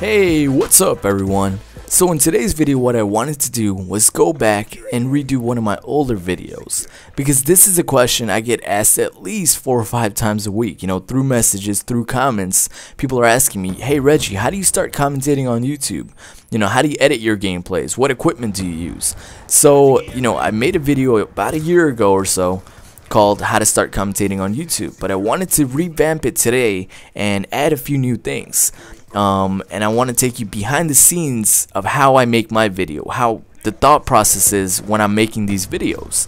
Hey, what's up everyone? So in today's video what I wanted to do was go back and redo one of my older videos, because this is a question I get asked at least 4 or 5 times a week, through messages, through comments. People are asking me, hey Reggie, how do you start commentating on YouTube? How do you edit your gameplays? What equipment do you use? So, I made a video about a year ago or so called how to start commentating on YouTube, but I wanted to revamp it today and add a few new things. And I want to take you behind the scenes of how I make my video, how the thought process is when I'm making these videos.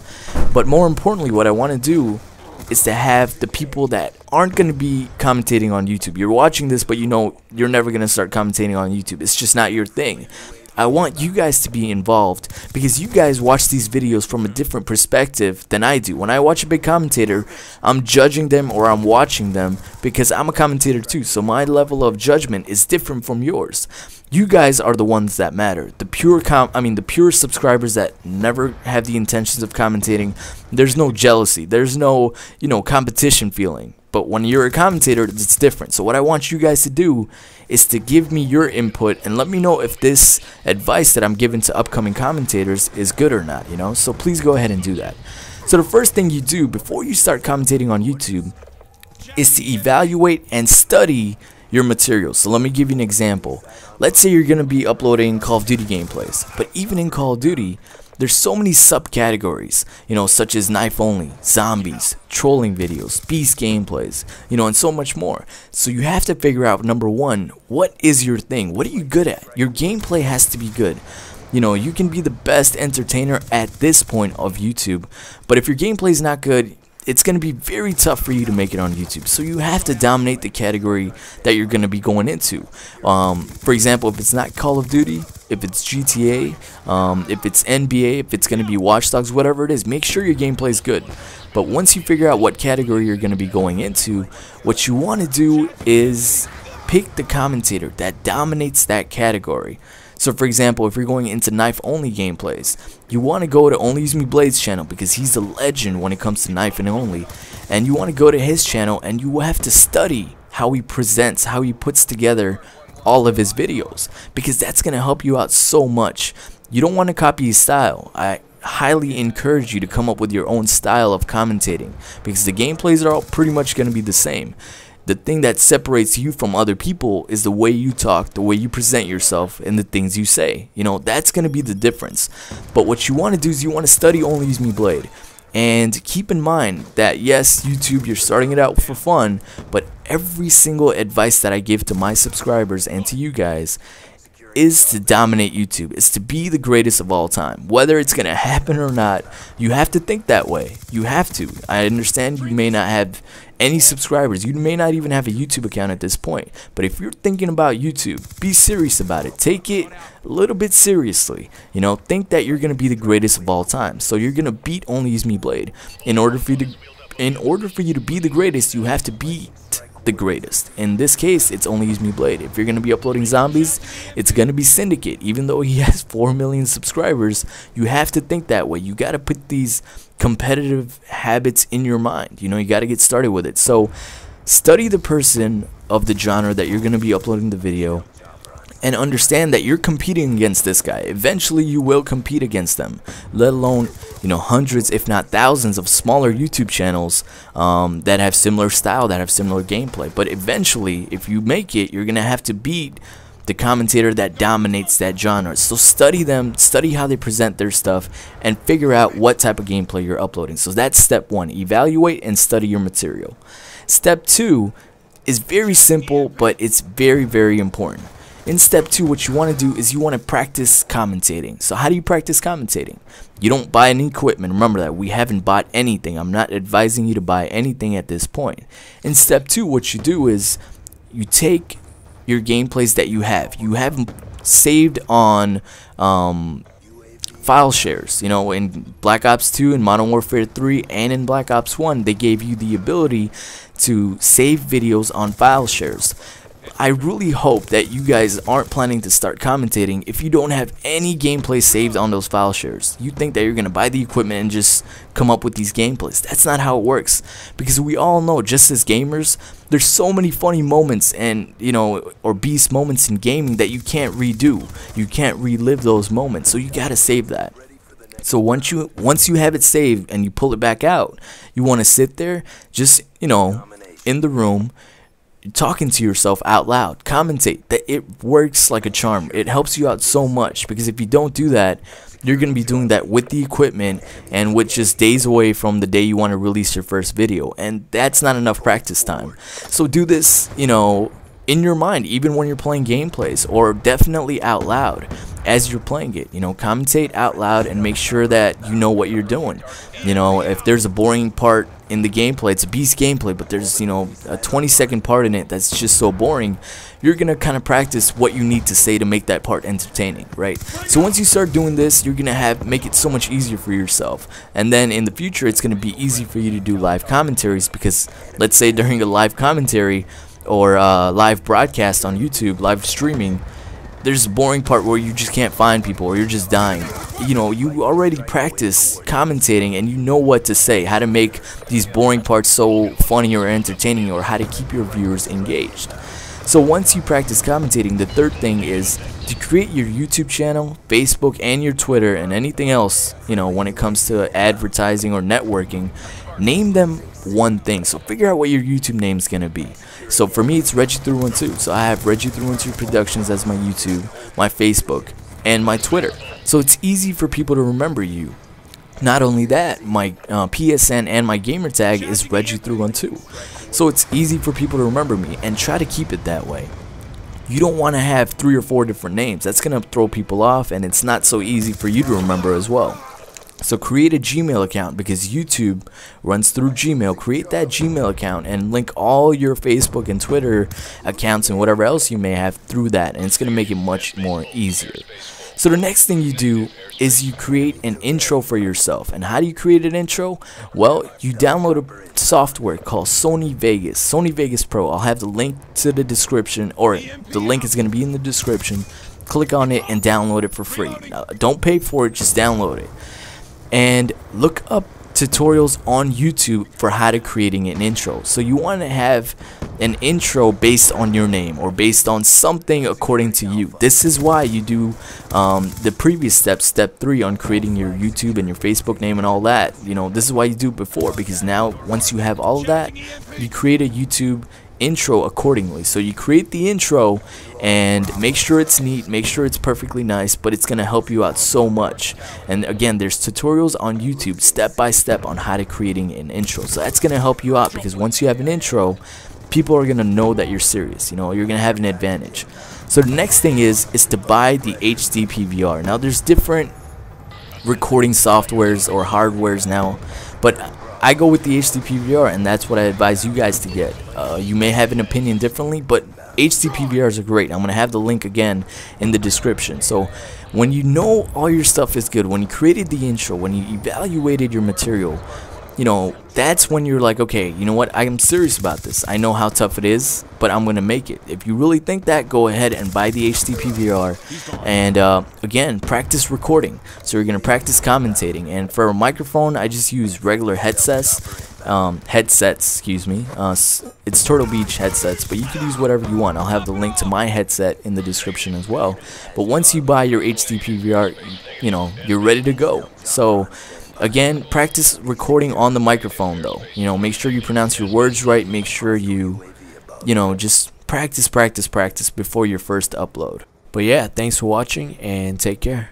But more importantly, what I want to do is to have the people that aren't going to be commentating on YouTube. You're watching this, but you're never going to start commentating on YouTube. It's just not your thing. I want you guys to be involved because you guys watch these videos from a different perspective than I do. When I watch a big commentator, I'm judging them or I'm watching them because I'm a commentator too. So my level of judgment is different from yours. You guys are the ones that matter. The pure subscribers that never have the intentions of commentating. There's no jealousy. There's no, competition feeling. But when you're a commentator, it's different. So what I want you guys to do is to give me your input and let me know if this advice that I'm giving to upcoming commentators is good or not, So please go ahead and do that. So the first thing you do before you start commentating on YouTube is to evaluate and study your materials. So let me give you an example. Let's say you're going to be uploading Call of Duty gameplays, but even in Call of Duty, there's so many subcategories, such as knife only, zombies, trolling videos, beast gameplays, and so much more. So you have to figure out, number one, what is your thing? What are you good at? Your gameplay has to be good. You can be the best entertainer at this point of YouTube, but if your gameplay is not good, it's going to be very tough for you to make it on YouTube. So you have to dominate the category that you're going to be going into. For example, if it's not Call of Duty, if it's GTA, if it's NBA, if it's going to be Watch Dogs, whatever it is, make sure your gameplay is good. But once you figure out what category you're going to be going into, what you want to do is pick the commentator that dominates that category. So for example, if you're going into knife only gameplays, you want to go to Only Use Me Blades channel because he's a legend when it comes to knife and only, and you want to go to his channel and you have to study how he presents, how he puts together all of his videos, because that's going to help you out so much. You don't want to copy his style. I highly encourage you to come up with your own style of commentating because the gameplays are all pretty much going to be the same. The thing that separates you from other people is the way you talk, the way you present yourself, and the things you say. That's going to be the difference. But what you want to do is you want to study Only Use Me Blade. And keep in mind that yes, YouTube, you're starting it out for fun, but every single advice that I give to my subscribers and to you guys is to dominate YouTube. It's to be the greatest of all time. Whether it's going to happen or not, you have to think that way. You have to. I understand you may not have any subscribers. You may not even have a YouTube account at this point. But if you're thinking about YouTube, be serious about it. Take it a little bit seriously. Think that you're going to be the greatest of all time. So you're going to beat Only Use Me Blade. In order for you to be the greatest, you have to beat the greatest. In this case, it's Only Use Me Blade. If you're going to be uploading zombies, it's going to be Syndicate. Even though he has 4 million subscribers, you have to think that way. You got to put these competitive habits in your mind. You got to get started with it. So study the person of the genre that you're going to be uploading the video and understand that you're competing against this guy. Eventually you will compete against them, let alone hundreds if not thousands of smaller YouTube channels that have similar style, that have similar gameplay. But eventually, if you make it, you're gonna have to beat the commentator that dominates that genre. So study them, study how they present their stuff, and figure out what type of gameplay you're uploading. So that's step 1, evaluate and study your material. Step 2 is very simple, but it's very, very important. In step 2, what you want to do is you want to practice commentating. So how do you practice commentating? You don't buy any equipment. Remember that we haven't bought anything. I'm not advising you to buy anything at this point. In step 2, what you do is you take your gameplays that you have. You have them saved on file shares. In Black Ops 2 and Modern Warfare 3 and in Black Ops 1, they gave you the ability to save videos on file shares. I really hope that you guys aren't planning to start commentating if you don't have any gameplay saved on those file shares. You think that you're gonna buy the equipment and just come up with these gameplays. That's not how it works, because we all know, just as gamers, there's so many funny moments and or beast moments in gaming that you can't redo. You can't relive those moments, so you gotta save that. So once you have it saved and you pull it back out, you want to sit there, just in the room, talking to yourself out loud. Commentate. That it works like a charm. It helps you out so much, because if you don't do that, you're going to be doing that with the equipment and with just days away from the day you want to release your first video, and that's not enough practice time. So do this in your mind, even when you're playing gameplays, or definitely out loud as you're playing it. Commentate out loud and make sure that you know what you're doing. If there's a boring part in the gameplay, it's a beast gameplay, but there's a 20-second part in it that's just so boring, you're gonna kind of practice what you need to say to make that part entertaining, right? So once you start doing this, you're gonna make it so much easier for yourself, and then in the future it's gonna be easy for you to do live commentaries, because let's say during a live commentary or live broadcast on YouTube, live streaming, there's a boring part where you just can't find people, or you're just dying. You already practice commentating and you know what to say, how to make these boring parts so funny or entertaining, or how to keep your viewers engaged. So once you practice commentating, the third thing is to create your YouTube channel, Facebook, and your Twitter, and anything else, when it comes to advertising or networking. Name them one thing. So figure out what your YouTube name is going to be. So for me, it's Reggie312. So I have Reggie312 Productions as my YouTube, my Facebook, and my Twitter. So it's easy for people to remember you. Not only that, my PSN and my gamer tag is Reggie312. So it's easy for people to remember me, and try to keep it that way. You don't want to have 3 or 4 different names. That's going to throw people off, and it's not so easy for you to remember as well. So create a Gmail account, because YouTube runs through Gmail. Create that Gmail account and link all your Facebook and Twitter accounts and whatever else you may have through that, and it's going to make it much more easier. So the next thing you do is you create an intro for yourself. And how do you create an intro? Well, you download a software called Sony Vegas Pro. I'll have the link to the description, or the link is going to be in the description. Click on it and download it for free. Now, don't pay for it, just download it. And look up tutorials on YouTube for how to creating an intro. So you want to have an intro based on your name, or based on something according to you. This is why you do the previous step 3 on creating your YouTube and your Facebook name and all that. This is why you do it before, because now once you have all of that, you create a YouTube intro accordingly. So you create the intro and make sure it's neat, make sure it's perfectly nice, but it's going to help you out so much. And again, there's tutorials on YouTube step by step on how to creating an intro. So that's going to help you out, because once you have an intro, people are going to know that you're serious. You're going to have an advantage. So the next thing is to buy the HDPVR. Now there's different recording softwares or hardwares now, but I go with the HDPVR, and that's what I advise you guys to get. You may have an opinion differently, but HDPVRs are great. I'm going to have the link again in the description. So when you know all your stuff is good, when you created the intro, when you evaluated your material, that's when you're like, okay, you know what, I am serious about this. I know how tough it is, but I'm going to make it. If you really think that, go ahead and buy the HDPVR, and again, practice recording. So you're going to practice commentating, and for a microphone, I just use regular headsets, excuse me. It's Turtle Beach headsets, but you can use whatever you want. I'll have the link to my headset in the description as well. But once you buy your HDPVR, you're ready to go. So again, practice recording on the microphone though. Make sure you pronounce your words right. Make sure you just practice before your first upload. But yeah, thanks for watching, and take care.